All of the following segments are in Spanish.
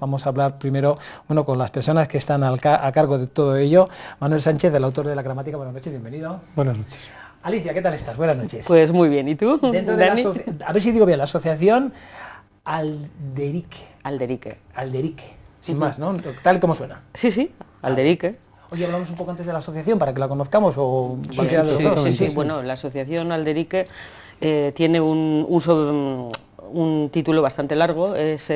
Vamos a hablar primero, bueno, con las personas que están a cargo de todo ello. Manuel Sánchez, el autor de la gramática. Buenas noches, bienvenido. Buenas noches. Alicia, ¿qué tal estás? Buenas noches. Pues muy bien, ¿y tú? Dentro de a ver si digo bien, la asociación Alderique. Alderique, sin más, ¿no? Tal como suena. Sí, Alderique. Oye, hablamos un poco antes de la asociación para que la conozcamos o Sí. Bueno, la asociación Alderique tiene un título bastante largo, es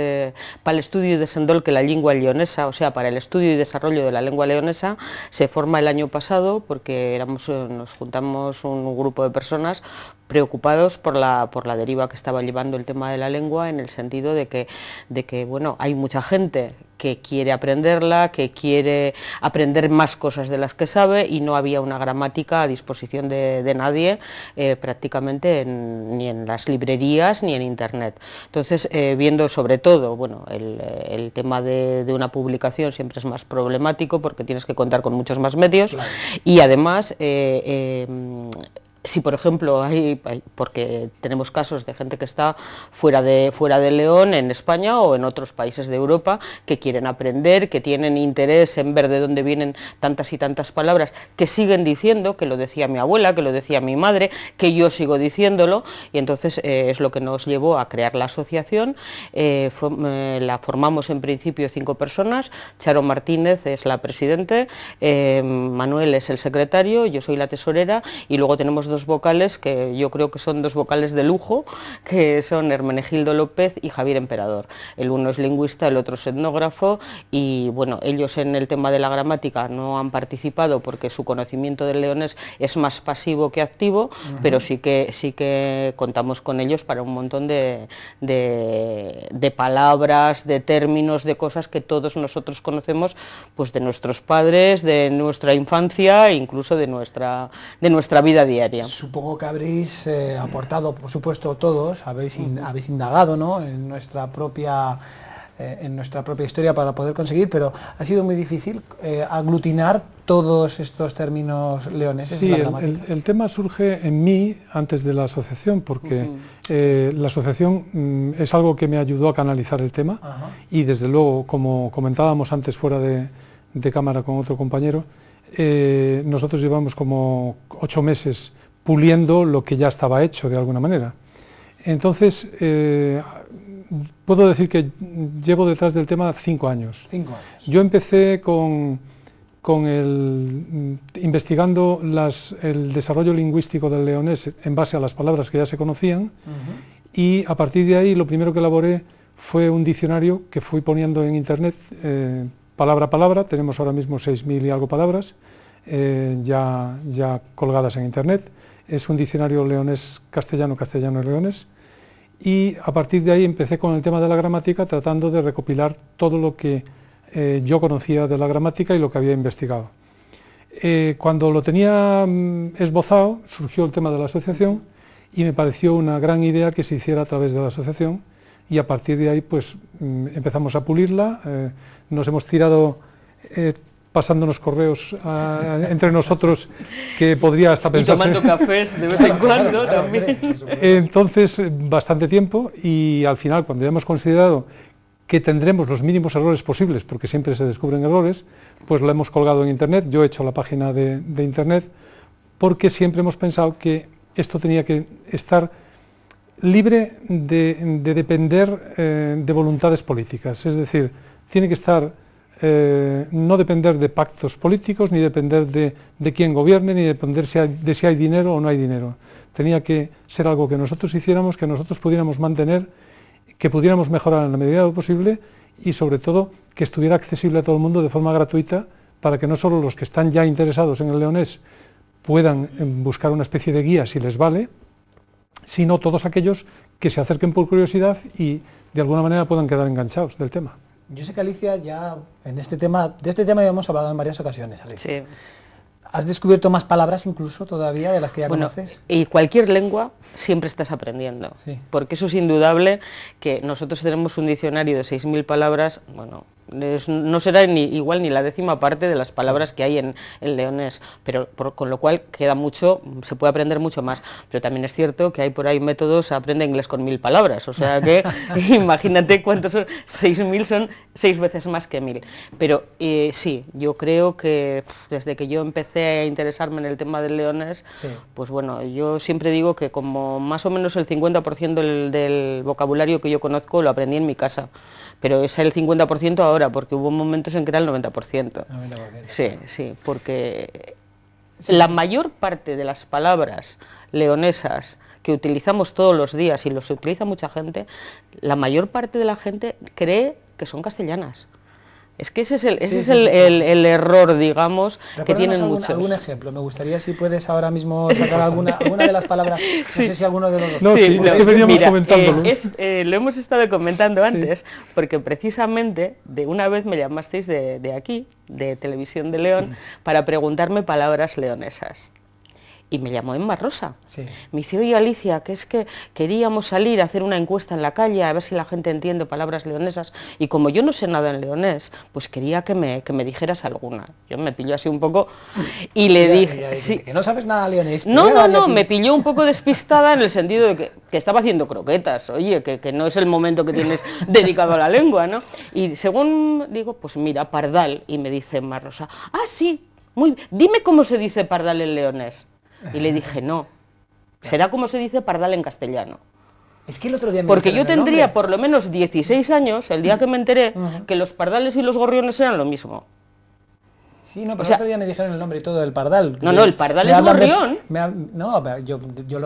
para el estudio y desenvolvimiento de la lengua leonesa, o sea, para el estudio y desarrollo de la lengua leonesa. Se forma el año pasado porque nos juntamos un grupo de personas preocupados por la deriva que estaba llevando el tema de la lengua, en el sentido de que bueno, hay mucha gente que quiere aprenderla, que quiere aprender más cosas de las que sabe, y no había una gramática a disposición de nadie, prácticamente ni en las librerías ni en internet. Entonces, viendo sobre todo, bueno, el tema de una publicación siempre es más problemático porque tienes que contar con muchos más medios, claro. Y además si por ejemplo porque tenemos casos de gente que está fuera de León, en España o en otros países de Europa, que quieren aprender, que tienen interés en ver de dónde vienen tantas y tantas palabras, que siguen diciendo, que lo decía mi abuela, que lo decía mi madre, que yo sigo diciéndolo, y entonces es lo que nos llevó a crear la asociación. La formamos en principio 5 personas, Charo Martínez es la presidente, Manuel es el secretario, yo soy la tesorera, y luego tenemos 2 vocales que yo creo que son 2 vocales de lujo, que son Hermenegildo López y Javier Emperador. El uno es lingüista, el otro es etnógrafo, y bueno, ellos en el tema de la gramática no han participado porque su conocimiento del leonés es más pasivo que activo, pero sí que contamos con ellos para un montón de palabras, de términos, de cosas que todos nosotros conocemos, pues de nuestros padres, de nuestra infancia e incluso de nuestra vida diaria. Supongo que habréis aportado, por supuesto, todos, habéis indagado, ¿no?, en nuestra propia historia para poder conseguir, pero ha sido muy difícil aglutinar todos estos términos leoneses. Sí, el tema surge en mí antes de la asociación, porque la asociación es algo que me ayudó a canalizar el tema. Y desde luego, como comentábamos antes fuera de cámara con otro compañero, nosotros llevamos como 8 meses puliendo lo que ya estaba hecho de alguna manera. Entonces, puedo decir que llevo detrás del tema 5 años. 5 años. Yo empecé investigando el desarrollo lingüístico del leonés en base a las palabras que ya se conocían, y a partir de ahí lo primero que elaboré fue un diccionario que fui poniendo en internet palabra a palabra. Tenemos ahora mismo 6.000 y algo palabras ya colgadas en internet. Es un diccionario leonés castellano, castellano leonés, y a partir de ahí empecé con el tema de la gramática, tratando de recopilar todo lo que yo conocía de la gramática y lo que había investigado. Cuando lo tenía esbozado, surgió el tema de la asociación y me pareció una gran idea que se hiciera a través de la asociación, y a partir de ahí pues empezamos a pulirla. Nos hemos tirado pasándonos correos entre nosotros, que podría hasta pensarse... Y tomando cafés de vez en cuando también. Entonces, bastante tiempo, y al final, cuando ya hemos considerado que tendremos los mínimos errores posibles, porque siempre se descubren errores, pues lo hemos colgado en internet. Yo he hecho la página de internet, porque siempre hemos pensado que esto tenía que estar libre de depender de voluntades políticas, es decir, tiene que estar... no depender de pactos políticos, ni depender de quién gobierne, ni depender de si hay dinero o no hay dinero. Tenía que ser algo que nosotros hiciéramos, que nosotros pudiéramos mantener, que pudiéramos mejorar en la medida de lo posible, y sobre todo que estuviera accesible a todo el mundo de forma gratuita, para que no solo los que están ya interesados en el leonés puedan buscar una especie de guía si les vale, sino todos aquellos que se acerquen por curiosidad y de alguna manera puedan quedar enganchados del tema. Yo sé que, Alicia, ya de este tema ya hemos hablado en varias ocasiones, Alicia. Sí. ¿Has descubierto más palabras incluso todavía de las que ya conoces? Y cualquier lengua siempre estás aprendiendo, porque eso es indudable, que nosotros tenemos un diccionario de 6.000 palabras, bueno, no será igual ni la 10ª parte de las palabras que hay en leonés, pero con lo cual queda mucho, se puede aprender mucho más. Pero también es cierto que hay por ahí métodos, aprende inglés con 1000 palabras, o sea que imagínate cuántos son, 6000 son 6 veces más que 1000. Pero sí, yo creo que desde que yo empecé a interesarme en el tema del leonés, sí, pues bueno, yo siempre digo que como más o menos el 50% del vocabulario que yo conozco lo aprendí en mi casa, pero es el 50% ahora, porque hubo momentos en que era el 90%. 90%. Sí, sí, porque sí, la mayor parte de las palabras leonesas que utilizamos todos los días, y los utiliza mucha gente, la mayor parte de la gente cree que son castellanas. Es que ese es el error, digamos, que tienen muchos. ¿Algún ejemplo? Me gustaría si puedes ahora mismo sacar alguna de las palabras, no sé si alguno de los dos. No, sí, es que veníamos comentándolo. Lo hemos estado comentando antes, sí, porque precisamente de una vez me llamasteis de aquí, de Televisión de León, para preguntarme palabras leonesas. Y me llamó Emma Rosa. Sí. Me dice, oye Alicia, que es que queríamos salir a hacer una encuesta en la calle a ver si la gente entiende palabras leonesas, y como yo no sé nada en leonés, pues quería que me dijeras alguna. Yo me pilló así un poco y le dije... Sí, que no sabes nada leonés. No, me pilló un poco despistada en el sentido de que estaba haciendo croquetas, oye, que no es el momento que tienes dedicado a la lengua, ¿no? Y según digo, pues mira, pardal, y me dice Emma Rosa, sí, dime cómo se dice pardal en leonés. Y le dije, no, será como se dice pardal en castellano. Es que el otro día porque yo tendría por lo menos 16 años, el día que me enteré, que los pardales y los gorriones eran lo mismo. Sí, no, pero el otro día me dijeron el nombre y todo del pardal. No, el pardal es gorrión. Yo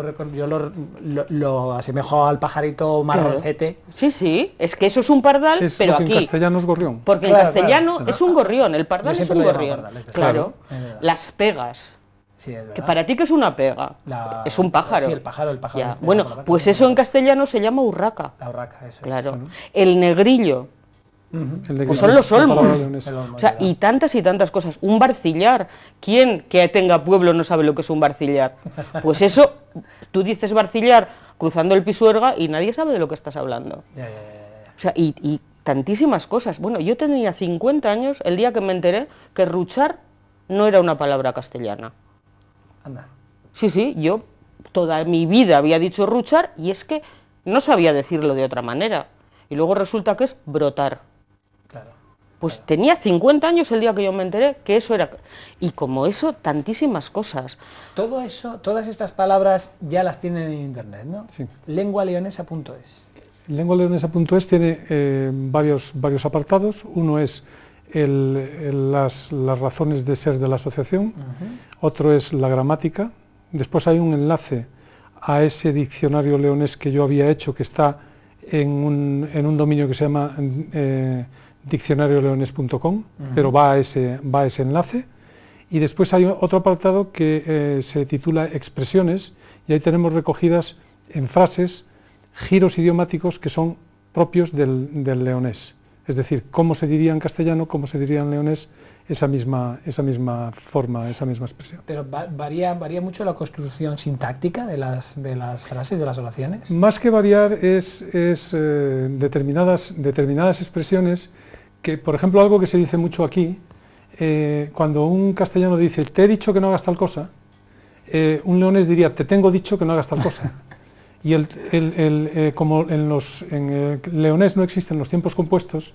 lo asemejo al pajarito marroncete. Claro. Sí, es que eso es un pardal, pero aquí... en castellano es gorrión. Porque en castellano es un gorrión, el pardal es un gorrión. Claro, las pegas. Sí, es verdad. Que para ti que es una pega, es un pájaro. Sí, el pájaro. Bueno, pues eso en castellano se llama urraca. La urraca, eso claro. Es. El negrillo, pues son los olmos. O sea, y tantas cosas. Un barcillar. ¿Quién que tenga pueblo no sabe lo que es un barcillar? Pues eso, tú dices barcillar cruzando el Pisuerga y nadie sabe de lo que estás hablando. Ya. O sea, y tantísimas cosas. Bueno, yo tenía 50 años el día que me enteré que ruchar no era una palabra castellana. Anda. Sí, yo toda mi vida había dicho ruchar y es que no sabía decirlo de otra manera. Y luego resulta que es brotar. Claro. Pues tenía 50 años el día que yo me enteré que eso era... Y como eso, tantísimas cosas. Todo eso, todas estas palabras ya las tienen en internet, ¿no? Sí. Lengualeonesa.es. Lengualeonesa.es tiene varios apartados. Uno es las razones de ser de la asociación, otro es la gramática, después hay un enlace a ese diccionario leonés que yo había hecho, que está en un dominio que se llama diccionarioleones.com, pero va a ese enlace, y después hay otro apartado que se titula expresiones, y ahí tenemos recogidas en frases giros idiomáticos que son propios del leonés. Es decir, cómo se diría en castellano, cómo se diría en leonés, esa misma forma, esa misma expresión. Pero varía mucho la construcción sintáctica de las frases, de las oraciones. Más que variar es determinadas expresiones que, por ejemplo, algo que se dice mucho aquí, cuando un castellano dice, te he dicho que no hagas tal cosa, un leonés diría, te tengo dicho que no hagas tal cosa. Y como en leonés no existen los tiempos compuestos,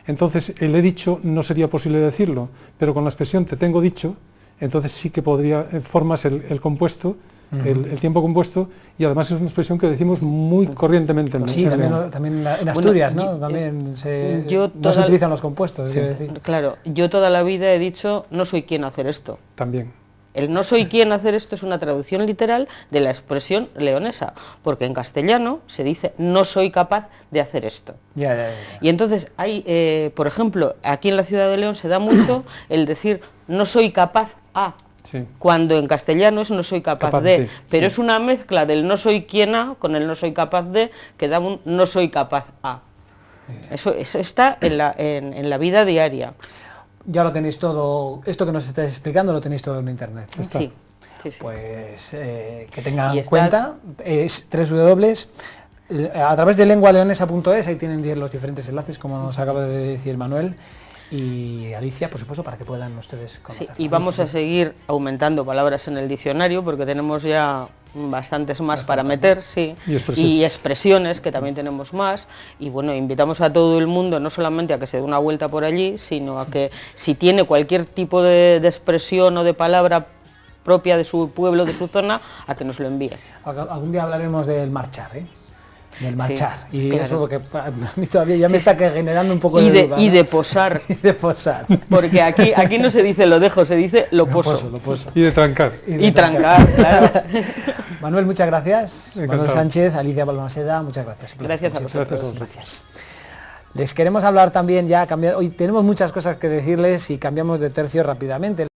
entonces el he dicho no sería posible decirlo, pero con la expresión te tengo dicho, entonces sí que formas el compuesto, el tiempo compuesto, y además es una expresión que decimos muy corrientemente. Sí, también en Asturias, ¿no? También se utilizan los compuestos. Sí. Claro, yo toda la vida he dicho, no soy quien hacer esto. También. El no soy quien hacer esto es una traducción literal de la expresión leonesa, porque en castellano se dice no soy capaz de hacer esto. Ya. Y entonces hay, por ejemplo, aquí en la ciudad de León se da mucho el decir no soy capaz a, sí, cuando en castellano es no soy capaz de, pero sí, es una mezcla del no soy quien a con el no soy capaz de, que da un no soy capaz a. Eso está en la vida diaria. Ya lo tenéis todo, esto que nos estáis explicando lo tenéis todo en internet. Sí. Pues que tengan en cuenta, es a través de lengualeonesa.es, ahí tienen los diferentes enlaces, como nos acaba de decir Manuel. Y Alicia, por supuesto, para que puedan ustedes conocerlo. Sí, y vamos a seguir aumentando palabras en el diccionario, porque tenemos ya bastantes más para meter, sí, y expresiones que también tenemos más, y bueno, invitamos a todo el mundo no solamente a que se dé una vuelta por allí, sino a que si tiene cualquier tipo de expresión o de palabra propia de su pueblo, de su zona, a que nos lo envíe. Algún día hablaremos del marchar, del marchar, sí, y claro. eso porque a mí todavía ya me está generando un poco de duda, ¿no? Y de posar. Y de posar. Porque aquí no se dice lo dejo, se dice lo poso. Lo poso. Y de trancar. Y trancar, claro. Manuel, muchas gracias. Encantado. Manuel Sánchez, Alicia Balmaseda, muchas gracias. Gracias a vosotros. Gracias. Les queremos hablar también, hoy tenemos muchas cosas que decirles y cambiamos de tercio rápidamente.